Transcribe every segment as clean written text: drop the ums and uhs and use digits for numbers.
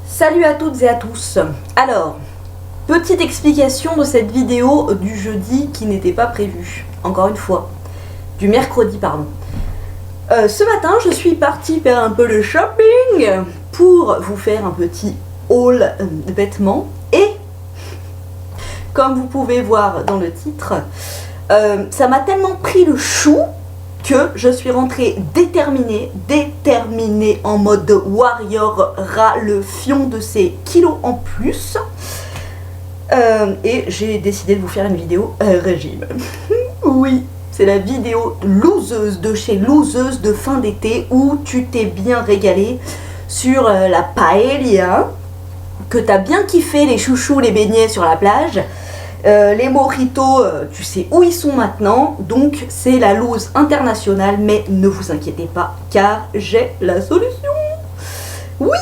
Salut à toutes et à tous. Alors, petite explication de cette vidéo du jeudi qui n'était pas prévue, encore une fois, du mercredi pardon. Ce matin, je suis partie faire un peu de shopping pour vous faire un petit haul de vêtements et, comme vous pouvez voir dans le titre, ça m'a tellement pris le chou que je suis rentrée déterminée en mode warrior, ras le fion de ces kilos en plus. Et j'ai décidé de vous faire une vidéo régime. Oui, c'est la vidéo loseuse de chez Loseuse de fin d'été où tu t'es bien régalé sur la paella, que t'as bien kiffé les chouchous, les beignets sur la plage. Les mojitos, tu sais où ils sont maintenant, donc c'est la loose internationale, mais ne vous inquiétez pas, car j'ai la solution. Oui.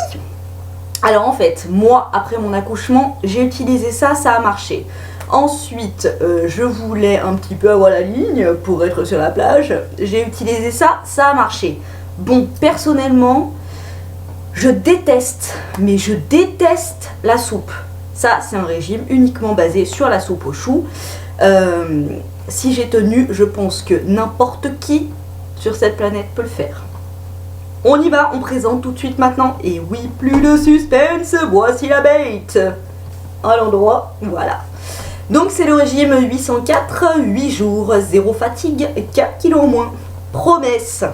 Alors en fait, moi, après mon accouchement, j'ai utilisé ça, ça a marché. Ensuite, je voulais un petit peu avoir la ligne pour être sur la plage, j'ai utilisé ça, ça a marché. Bon, personnellement, je déteste, mais je déteste la soupe. Ça, c'est un régime uniquement basé sur la soupe aux choux. Si j'ai tenu, je pense que n'importe qui sur cette planète peut le faire. On y va, on présente tout de suite maintenant. Et oui, plus de suspense, voici la bête. À l'endroit, voilà. Donc c'est le régime 804, 8 jours, 0 fatigue, 4 kilos en moins. Promesse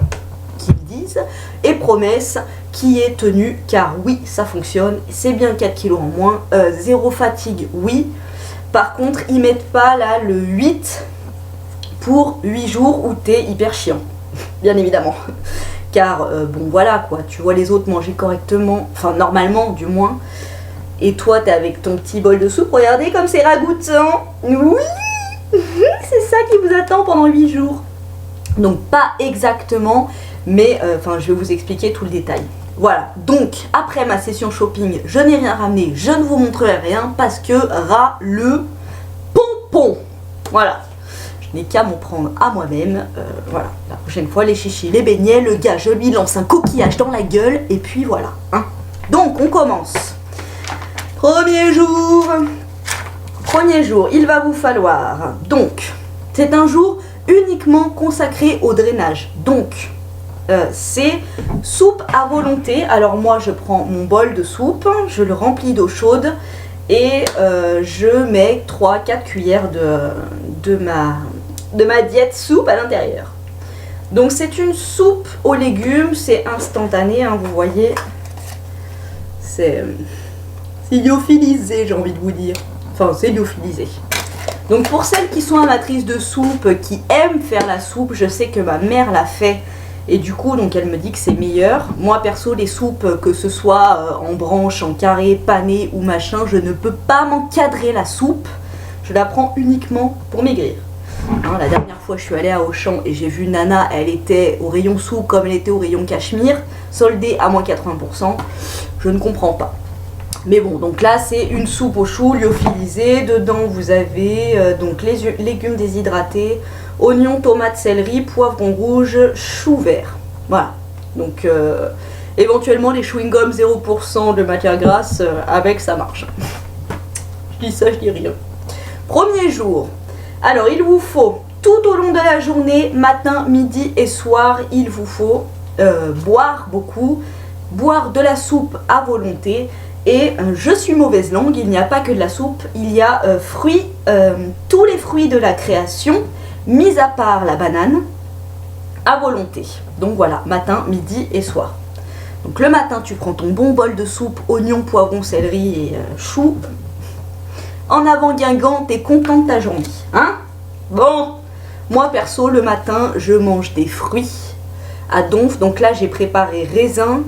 qu'ils disent, et promesse qui est tenue, car oui, ça fonctionne, c'est bien 4 kilos en moins, 0 fatigue, oui. Par contre, ils mettent pas là le 8 pour 8 jours où t'es hyper chiant, bien évidemment. Car, bon voilà quoi, tu vois les autres manger correctement, enfin normalement du moins, et toi t'es avec ton petit bol de soupe, regardez comme c'est ragoûtant. Oui, c'est ça qui vous attend pendant 8 jours. Donc pas exactement, mais enfin je vais vous expliquer tout le détail. Voilà, donc après ma session shopping, je n'ai rien ramené, je ne vous montrerai rien parce que ras le pompon. Voilà, je n'ai qu'à m'en prendre à moi-même. Voilà, la prochaine fois les chichis, les beignets, le gars, je lui lance un coquillage dans la gueule et puis voilà. Hein. Donc on commence. Premier jour, il va vous falloir. Donc, c'est un jour uniquement consacré au drainage. Donc, c'est soupe à volonté. Alors moi je prends mon bol de soupe, je le remplis d'eau chaude et je mets 3-4 cuillères de ma diète soupe à l'intérieur. Donc c'est une soupe aux légumes, c'est instantané, hein, vous voyez. C'est lyophilisé, j'ai envie de vous dire. Enfin c'est lyophilisé. Donc pour celles qui sont amatrices de soupe, qui aiment faire la soupe, je sais que ma mère l'a fait. Et du coup, donc elle me dit que c'est meilleur. Moi, perso, les soupes, que ce soit en branche, en carré, pané ou machin, je ne peux pas m'encadrer la soupe. Je la prends uniquement pour maigrir. Hein, la dernière fois, je suis allée à Auchan et j'ai vu Nana, elle était au rayon soupe comme elle était au rayon cachemire, soldée à moins 80%. Je ne comprends pas. Mais bon, donc là, c'est une soupe aux choux lyophilisée. Dedans, vous avez donc les légumes déshydratés, oignons, tomates, céleri, poivron rouge, chou vert. Voilà. Donc, éventuellement, les chewing-gums 0% de matière grasse, avec, ça marche. Je dis ça, je dis rien. Premier jour. Alors, il vous faut, tout au long de la journée, matin, midi et soir, il vous faut boire beaucoup, boire de la soupe à volonté. Et je suis mauvaise langue, il n'y a pas que de la soupe, il y a tous les fruits de la création, mis à part la banane, à volonté. Donc voilà, matin, midi et soir. Donc le matin, tu prends ton bon bol de soupe, oignons, poivrons, céleri et chou. En avant Guingamp, t'es content de ta journée. Hein? Bon, moi perso, le matin, je mange des fruits à donf. Donc là, j'ai préparé raisin,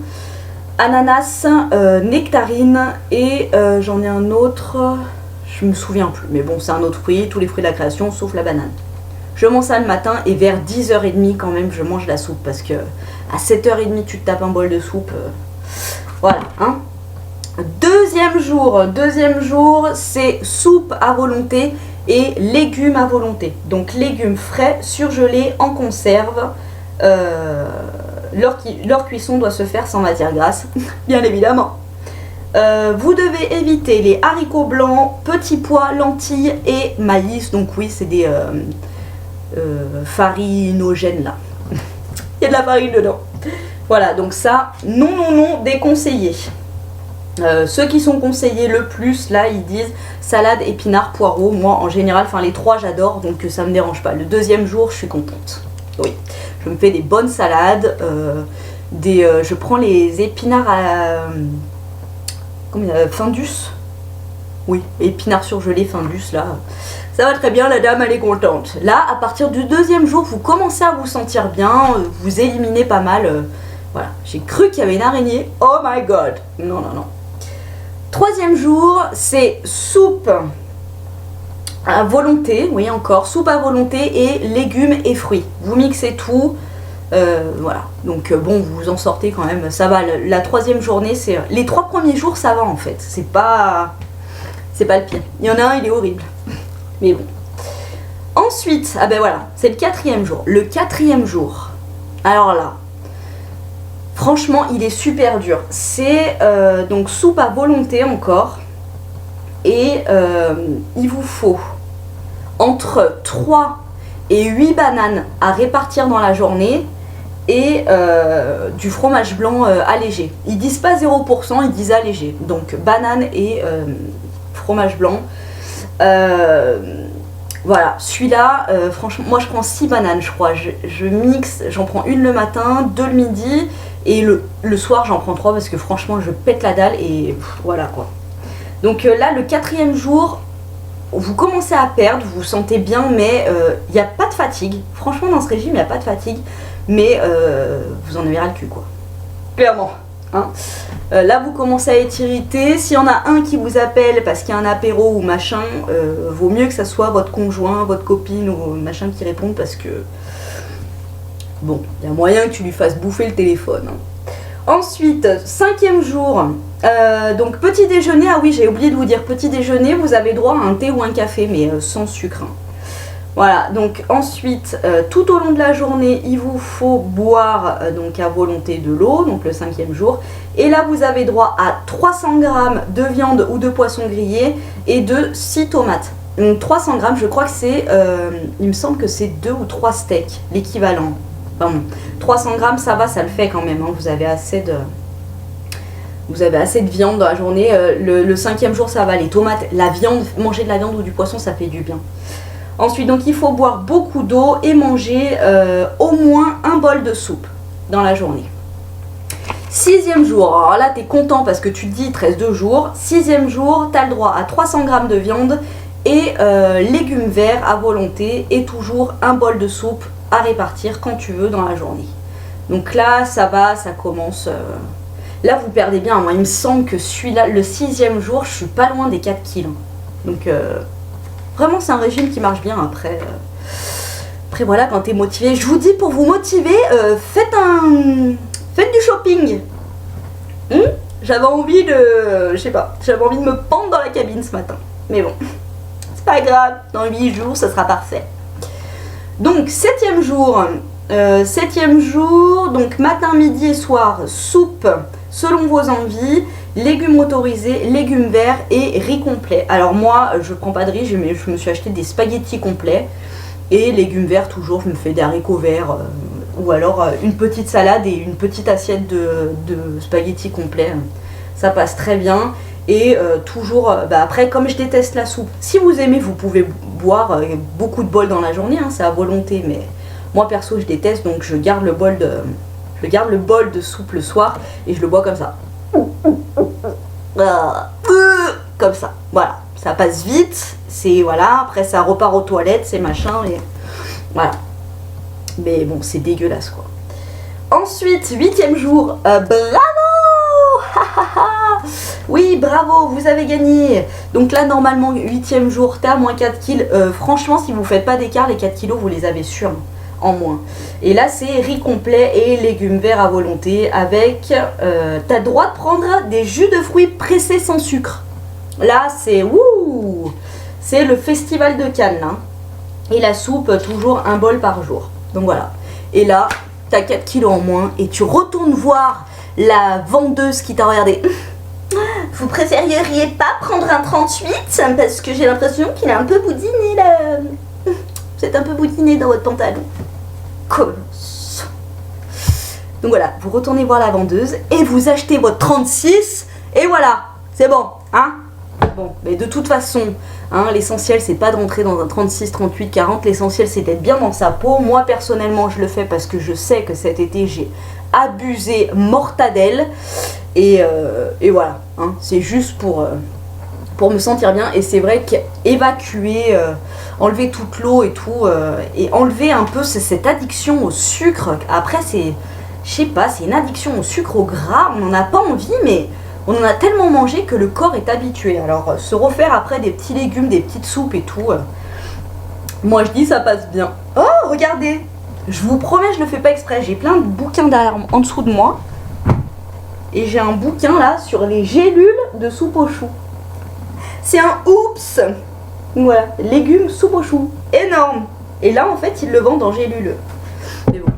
ananas, nectarine et j'en ai un autre, je me souviens plus, mais bon c'est un autre fruit, tous les fruits de la création sauf la banane. Je mange ça le matin et vers 10h30 quand même je mange la soupe parce que à 7h30 tu te tapes un bol de soupe, voilà hein. Deuxième jour c'est soupe à volonté et légumes à volonté, donc légumes frais, surgelés, en conserve. Leur cuisson doit se faire sans matière grasse, bien évidemment. Vous devez éviter les haricots blancs, petits pois, lentilles et maïs. Donc oui, c'est des farinogènes là. Il y a de la farine dedans. Voilà, donc ça, non, non, non, déconseillé. Ceux qui sont conseillés le plus, là, ils disent salade, épinards, poireaux. Moi, en général, enfin les trois, j'adore, donc ça me dérange pas. Le deuxième jour, je suis contente. Oui, je me fais des bonnes salades. Je prends les épinards à Findus. Oui, épinards surgelés Findus, là. Ça va très bien, la dame, elle est contente. Là, à partir du deuxième jour, vous commencez à vous sentir bien, vous éliminez pas mal. Voilà, j'ai cru qu'il y avait une araignée. Oh my god. Non, non, non. Troisième jour, c'est soupe à volonté. Oui, encore, soupe à volonté et légumes et fruits. Vous mixez tout. Voilà, donc bon, vous vous en sortez quand même, ça va. La troisième journée, c'est les 3 premiers jours, ça va en fait. C'est pas le pire. Il y en a un, il est horrible. Mais bon. Ensuite, ah ben voilà, c'est le 4e jour. Le 4e jour, alors là, franchement, il est super dur. C'est donc soupe à volonté encore. Et il vous faut entre 3 et 8 bananes à répartir dans la journée. Et du fromage blanc allégé. Ils disent pas 0%, ils disent allégé. Donc banane et fromage blanc. Voilà, celui-là, franchement, moi je prends 6 bananes, je crois. Je mixe, j'en prends une le matin, 2 le midi, et le soir j'en prends 3 parce que franchement je pète la dalle et voilà quoi. Donc là, le 4e jour, vous commencez à perdre, vous vous sentez bien, mais il n'y a pas de fatigue. Franchement, dans ce régime, il n'y a pas de fatigue, mais vous en avez ras le cul quoi. Clairement. Hein. Là vous commencez à être irrité. S'il y en a un qui vous appelle parce qu'il y a un apéro ou machin, vaut mieux que ça soit votre conjoint, votre copine ou machin qui réponde, parce que bon, il y a moyen que tu lui fasses bouffer le téléphone. Hein. Ensuite, 5e jour, donc petit déjeuner. Ah oui, j'ai oublié de vous dire, petit déjeuner, vous avez droit à un thé ou un café, mais sans sucre. Hein. Voilà, donc ensuite, tout au long de la journée, il vous faut boire donc à volonté de l'eau, donc le 5e jour. Et là, vous avez droit à 300 g de viande ou de poisson grillé et de 6 tomates. Donc 300 g, je crois que c'est, il me semble que c'est 2 ou 3 steaks, l'équivalent. Pardon, 300 g, ça va, ça le fait quand même, hein, vous avez assez de viande dans la journée. Le 5e jour, ça va, les tomates, la viande, manger de la viande ou du poisson, ça fait du bien. Ensuite, donc il faut boire beaucoup d'eau et manger au moins un bol de soupe dans la journée. 6e jour, alors là t'es content parce que tu te dis il te reste 2 jours. 6e jour, tu as le droit à 300 g de viande et légumes verts à volonté et toujours un bol de soupe à répartir quand tu veux dans la journée. Donc là ça va, ça commence... Là vous perdez bien, moi il me semble que celui-là, le 6e jour, je suis pas loin des 4 kilos. Donc... vraiment, c'est un régime qui marche bien. Après voilà, quand t'es motivé, je vous dis, pour vous motiver, faites du shopping. J'avais envie de, je sais pas, j'avais envie de me pendre dans la cabine ce matin. Mais bon, c'est pas grave, dans 8 jours, ça sera parfait. Donc, 7e jour, donc matin, midi et soir, soupe selon vos envies. Légumes autorisés, légumes verts et riz complet. Alors moi, je prends pas de riz, je me suis acheté des spaghettis complets. Et légumes verts, toujours, je me fais des haricots verts. Ou alors une petite salade et une petite assiette de spaghettis complets. Ça passe très bien. Et toujours, après, comme je déteste la soupe, si vous aimez, vous pouvez boire beaucoup de bols dans la journée. Hein, c'est à volonté, mais moi perso, je déteste. Donc je garde le bol de soupe le soir et je le bois comme ça. Comme ça, voilà, ça passe vite, c'est voilà, après ça repart aux toilettes, c'est machin, et voilà. Mais bon, c'est dégueulasse quoi. Ensuite, 8e jour, bravo. Oui, bravo, vous avez gagné. Donc là, normalement, 8e jour, t'es à moins 4 kills. Franchement, si vous faites pas d'écart, les 4 kilos, vous les avez sûrs en moins. Et là, c'est riz complet et légumes verts à volonté avec... t'as le droit de prendre des jus de fruits pressés sans sucre. Là, c'est... Ouh, c'est le festival de Cannes, là. Et la soupe, toujours un bol par jour. Donc voilà. Et là, t'as 4 kilos en moins et tu retournes voir la vendeuse qui t'a regardé. Vous préféreriez pas prendre un 38 parce que j'ai l'impression qu'il est un peu boudiné là. Vous êtes un peu boudiné dans votre pantalon. Colosse. Donc voilà, vous retournez voir la vendeuse et vous achetez votre 36 et voilà, c'est bon, hein. Bon, mais de toute façon, hein, l'essentiel c'est pas de rentrer dans un 36, 38, 40, l'essentiel c'est d'être bien dans sa peau. Moi personnellement je le fais parce que je sais que cet été j'ai abusé mortadelle et voilà, hein, c'est juste pour me sentir bien. Et c'est vrai qu'évacuer, enlever toute l'eau et tout, et enlever un peu cette addiction au sucre, après c'est, je sais pas, c'est une addiction au sucre, au gras, on n'en a pas envie mais on en a tellement mangé que le corps est habitué. Alors se refaire après des petits légumes, des petites soupes et tout, moi je dis ça passe bien. Oh regardez, je vous promets je le fais pas exprès, j'ai plein de bouquins derrière, en dessous de moi. Et j'ai un bouquin là sur les gélules de soupe aux choux. C'est un oups. Voilà, légumes soupe aux choux, énorme. Et là en fait ils le vendent en gélules. Mais bon,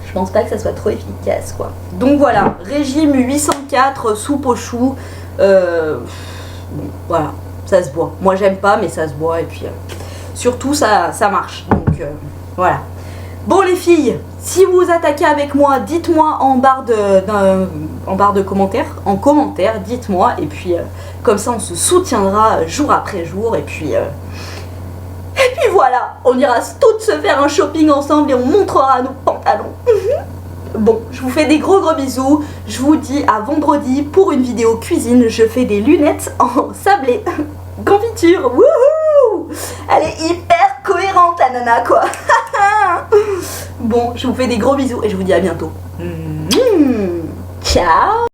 je pense pas que ça soit trop efficace quoi. Donc voilà, régime 804, soupe aux choux. Bon, voilà, ça se boit. Moi j'aime pas mais ça se boit et puis surtout ça marche. Donc voilà. Bon les filles, si vous vous attaquez avec moi, dites-moi en barre de commentaires, dites-moi et puis comme ça on se soutiendra jour après jour et puis voilà, on ira toutes se faire un shopping ensemble et on montrera nos pantalons. Bon, je vous fais des gros bisous, je vous dis à vendredi pour une vidéo cuisine, je fais des lunettes en sablé, confiture, wouhou. Elle est hyper cohérente la nana quoi. Bon, je vous fais des gros bisous et je vous dis à bientôt. Ciao.